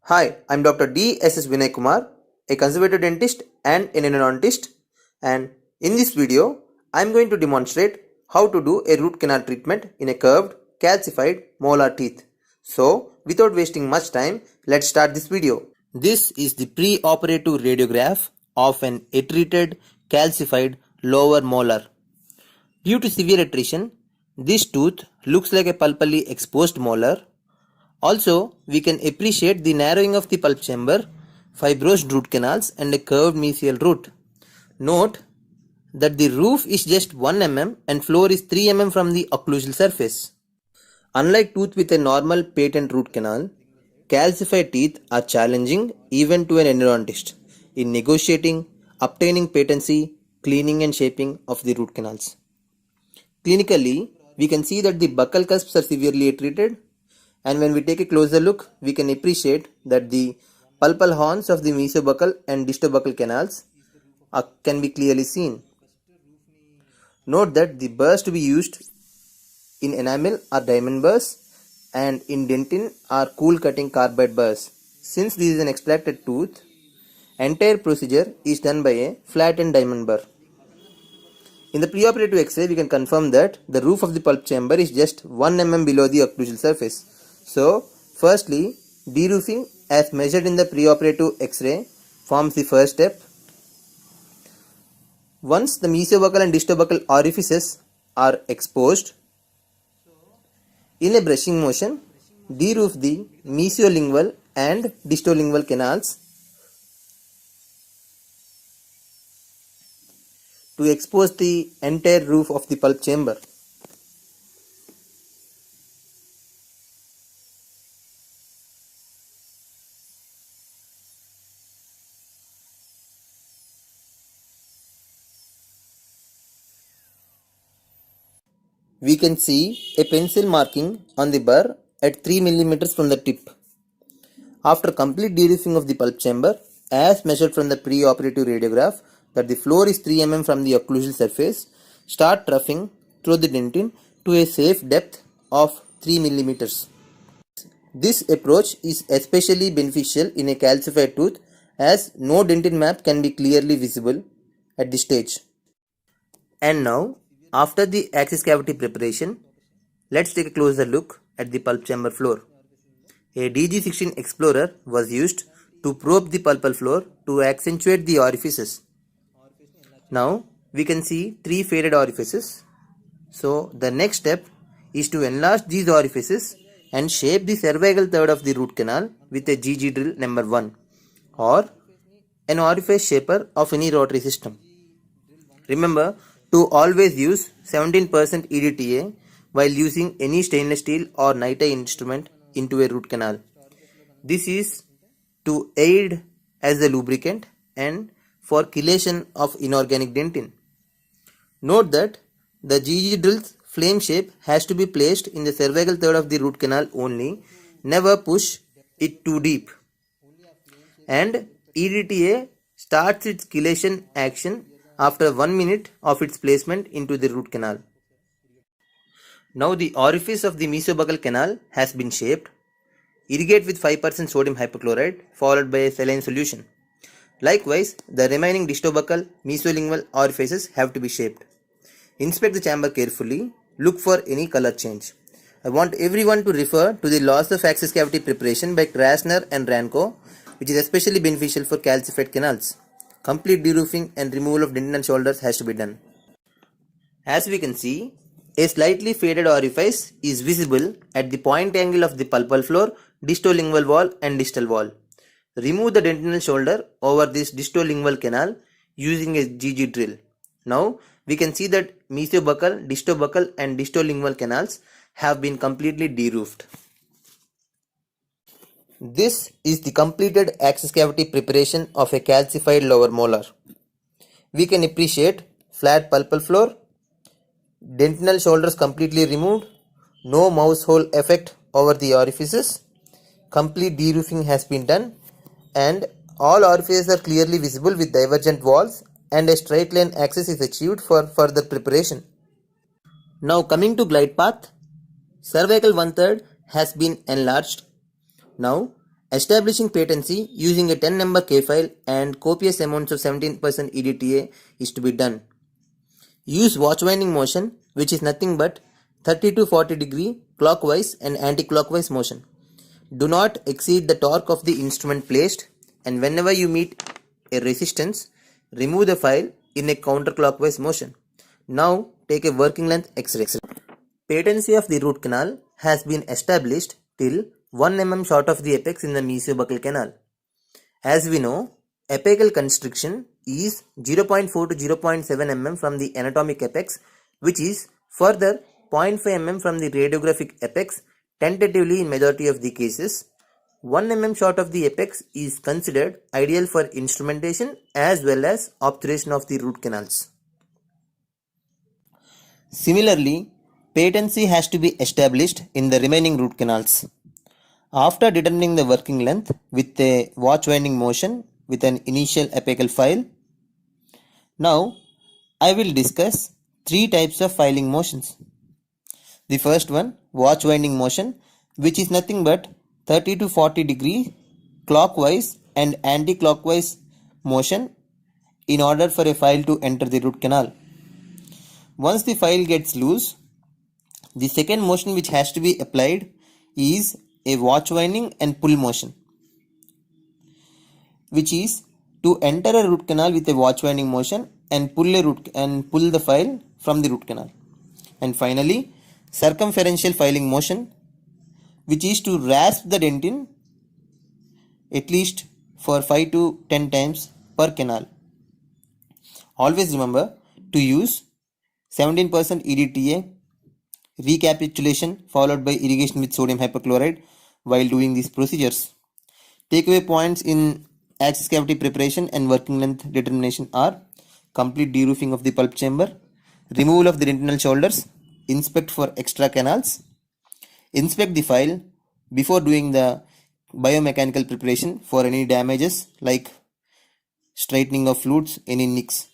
Hi, I'm Dr. D.S.S. Vinay Kumar, a conservative dentist and an endodontist, and in this video, I'm going to demonstrate how to do a root canal treatment in a curved, calcified molar teeth. So, without wasting much time, let's start this video. This is the pre-operative radiograph of an treated, calcified lower molar. Due to severe attrition, this tooth looks like a pulpally exposed molar. Also, we can appreciate the narrowing of the pulp chamber, fibrosed root canals and a curved mesial root. Note that the roof is just 1 mm and floor is 3 mm from the occlusal surface. Unlike tooth with a normal patent root canal, calcified teeth are challenging even to an endodontist in negotiating, obtaining patency, cleaning and shaping of the root canals. Clinically, we can see that the buccal cusps are severely treated, and when we take a closer look, we can appreciate that the pulpal horns of the mesobuccal and distobuccal canals can be clearly seen. Note that the burrs to be used in enamel are diamond burrs and in dentin are cool cutting carbide burrs. Since this is an extracted tooth, entire procedure is done by a flattened diamond burr. In the preoperative X-ray, we can confirm that the roof of the pulp chamber is just 1 mm below the occlusal surface. So, firstly, deroofing as measured in the preoperative X-ray forms the first step. Once the mesobuccal and distobuccal orifices are exposed, in a brushing motion, deroof the mesiolingual and distolingual canals to expose the entire roof of the pulp chamber. We can see a pencil marking on the burr at 3 mm from the tip. After complete deroofing of the pulp chamber, as measured from the pre-operative radiograph, that the floor is 3 mm from the occlusal surface, start troughing through the dentin to a safe depth of 3 mm. This approach is especially beneficial in a calcified tooth as no dentin map can be clearly visible at this stage. And now, after the axis cavity preparation, let's take a closer look at the pulp chamber floor. A DG16 explorer was used to probe the pulpal floor to accentuate the orifices. Now, we can see 3 faded orifices. So, the next step is to enlarge these orifices and shape the cervical third of the root canal with a GG drill number 1 or an orifice shaper of any rotary system. Remember to always use 17% EDTA while using any stainless steel or nitride instrument into a root canal. This is to aid as a lubricant and for chelation of inorganic dentin. Note that the GG drill's flame shape has to be placed in the cervical third of the root canal only, never push it too deep. And EDTA starts its chelation action after 1 minute of its placement into the root canal. Now the orifice of the mesobuccal canal has been shaped. Irrigate with 5% sodium hypochlorite followed by a saline solution. Likewise, the remaining distobuccal mesolingual orifices have to be shaped. Inspect the chamber carefully. Look for any color change. I want everyone to refer to the loss of axis cavity preparation by Krasner and Ranko, which is especially beneficial for calcified canals. Complete deroofing and removal of dentin and shoulders has to be done. As we can see, a slightly faded orifice is visible at the point angle of the pulpal floor, distolingual wall and distal wall. Remove the dentinal shoulder over this distolingual canal using a GG drill. Now, we can see that mesobuccal, distobuccal and distolingual canals have been completely deroofed. This is the completed axis cavity preparation of a calcified lower molar. We can appreciate flat pulpal floor, dentinal shoulders completely removed, no mouse hole effect over the orifices, complete deroofing has been done, and all orifices are clearly visible with divergent walls and a straight line axis is achieved for further preparation. Now coming to glide path, cervical 1/3 has been enlarged. Now Establishing patency using a 10-number K file and copious amounts of 17% EDTA is to be done. Use watch winding motion, which is nothing but 30 to 40 degree clockwise and anti-clockwise motion. Do not exceed the torque of the instrument placed, and whenever you meet a resistance, remove the file in a counterclockwise motion. Now take a working length X-ray. Patency of the root canal has been established till 1 mm short of the apex in the mesiobuccal canal. As we know, apical constriction is 0.4 to 0.7 mm from the anatomic apex, which is further 0.5 mm from the radiographic apex. Tentatively, in majority of the cases, 1 mm short of the apex is considered ideal for instrumentation as well as obturation of the root canals. Similarly, patency has to be established in the remaining root canals. After determining the working length with a watch winding motion with an initial apical file, now I will discuss 3 types of filing motions. The first one, watch winding motion, which is nothing but 30 to 40 degree clockwise and anti-clockwise motion in order for a file to enter the root canal. Once the file gets loose, the second motion which has to be applied is a watch winding and pull motion, which is to enter a root canal with a watch winding motion and pull the file from the root canal. And finally, circumferential filing motion, which is to rasp the dentin at least for 5 to 10 times per canal. Always remember to use 17% EDTA, recapitulation followed by irrigation with sodium hypochlorite while doing these procedures. Takeaway points in axis cavity preparation and working length determination are: complete deroofing of the pulp chamber, removal of the dentinal shoulders, inspect for extra canals, inspect the file before doing the biomechanical preparation for any damages like straightening of flutes, any nicks.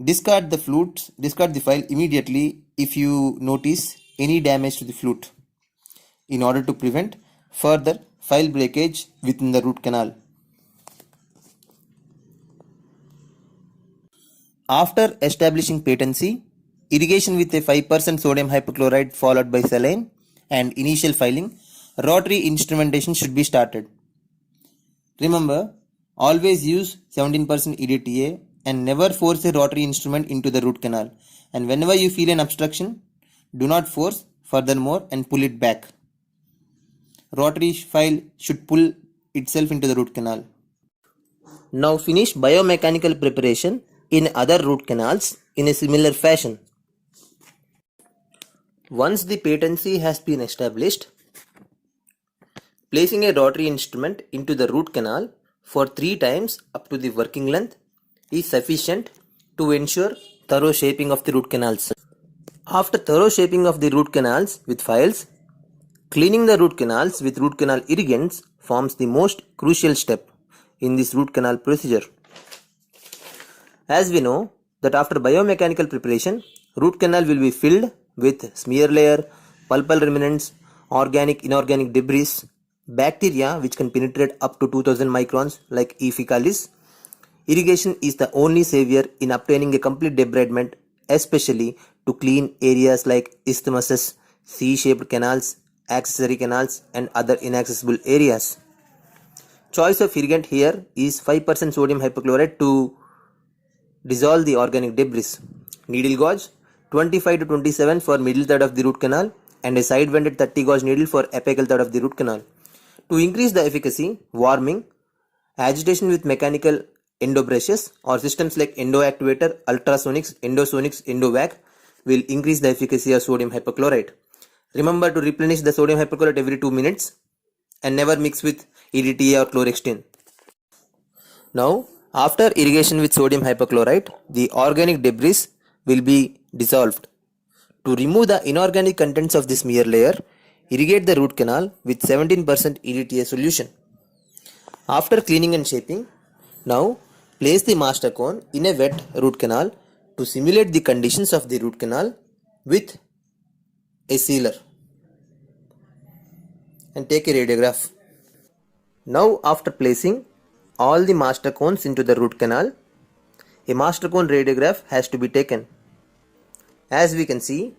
Discard the file immediately if you notice any damage to the flute in order to prevent further file breakage within the root canal. After establishing patency, irrigation with a 5% sodium hypochlorite followed by saline and initial filing, rotary instrumentation should be started. Remember, always use 17% EDTA and never force a rotary instrument into the root canal. And whenever you feel an obstruction, do not force furthermore and pull it back. Rotary file should pull itself into the root canal. Now finish biomechanical preparation in other root canals in a similar fashion. Once the patency has been established, placing a rotary instrument into the root canal for 3 times up to the working length is sufficient to ensure thorough shaping of the root canals. After thorough shaping of the root canals with files, cleaning the root canals with root canal irrigants forms the most crucial step in this root canal procedure. As we know that after biomechanical preparation, root canal will be filled with smear layer, pulpal remnants, organic, inorganic debris, bacteria which can penetrate up to 2000 microns like E. fecalis. Irrigation is the only savior in obtaining a complete debridement, especially to clean areas like isthmuses, C-shaped canals, accessory canals and other inaccessible areas. Choice of irrigant here is 5% sodium hypochlorite to dissolve the organic debris. Needle gauge 25 to 27 for middle third of the root canal and a side vented 30 gauge needle for apical third of the root canal. To increase the efficacy, warming, agitation with mechanical endobrushes or systems like endoactivator, ultrasonics, endosonics, endovac will increase the efficacy of sodium hypochlorite. Remember to replenish the sodium hypochlorite every 2 minutes and never mix with EDTA or chlorextine. Now, after irrigation with sodium hypochlorite, the organic debris will be dissolved. To remove the inorganic contents of the smear layer, irrigate the root canal with 17% EDTA solution. After cleaning and shaping, now place the master cone in a wet root canal to simulate the conditions of the root canal with a sealer and take a radiograph. Now after placing all the master cones into the root canal, a master cone radiograph has to be taken. As we can see,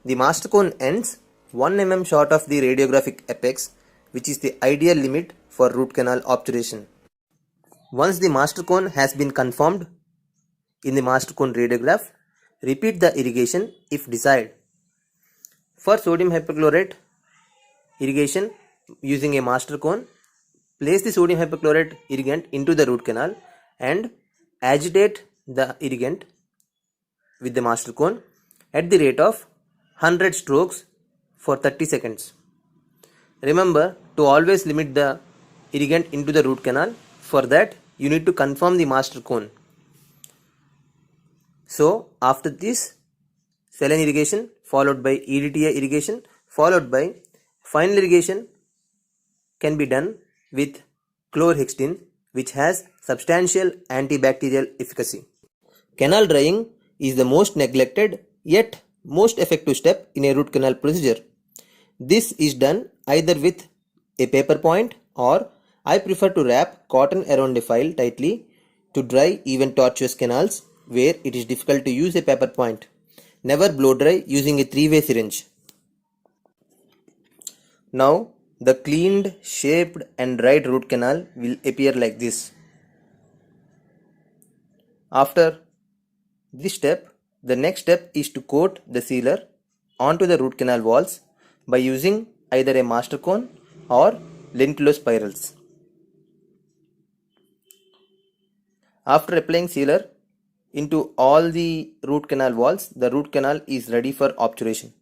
the master cone ends 1 mm short of the radiographic apex, which is the ideal limit for root canal obturation. Once the master cone has been confirmed in the master cone radiograph, repeat the irrigation if desired. For sodium hypochlorite irrigation using a master cone, place the sodium hypochlorite irrigant into the root canal and agitate the irrigant with the master cone at the rate of 100 strokes for 30 seconds. Remember to always limit the irrigant into the root canal. For that, you need to confirm the master cone. So after this, saline irrigation followed by EDTA irrigation followed by final irrigation can be done with chlorhexidine, which has substantial antibacterial efficacy. Canal drying is the most neglected yet most effective step in a root canal procedure. This is done either with a paper point, or I prefer to wrap cotton around a file tightly to dry even tortuous canals where it is difficult to use a paper point. Never blow dry using a 3-way syringe. Now the cleaned, shaped and dried root canal will appear like this. After this step, the next step is to coat the sealer onto the root canal walls by using either a master cone or lentulospirals. After applying sealer into all the root canal walls, the root canal is ready for obturation.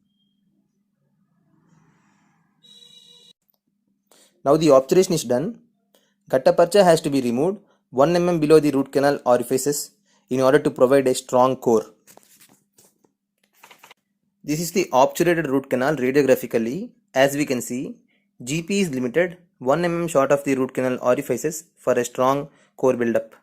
Now the obturation is done. Gattaparcha has to be removed 1 mm below the root canal orifices in order to provide a strong core. This is the obturated root canal radiographically. As we can see, GP is limited 1 mm short of the root canal orifices for a strong core buildup.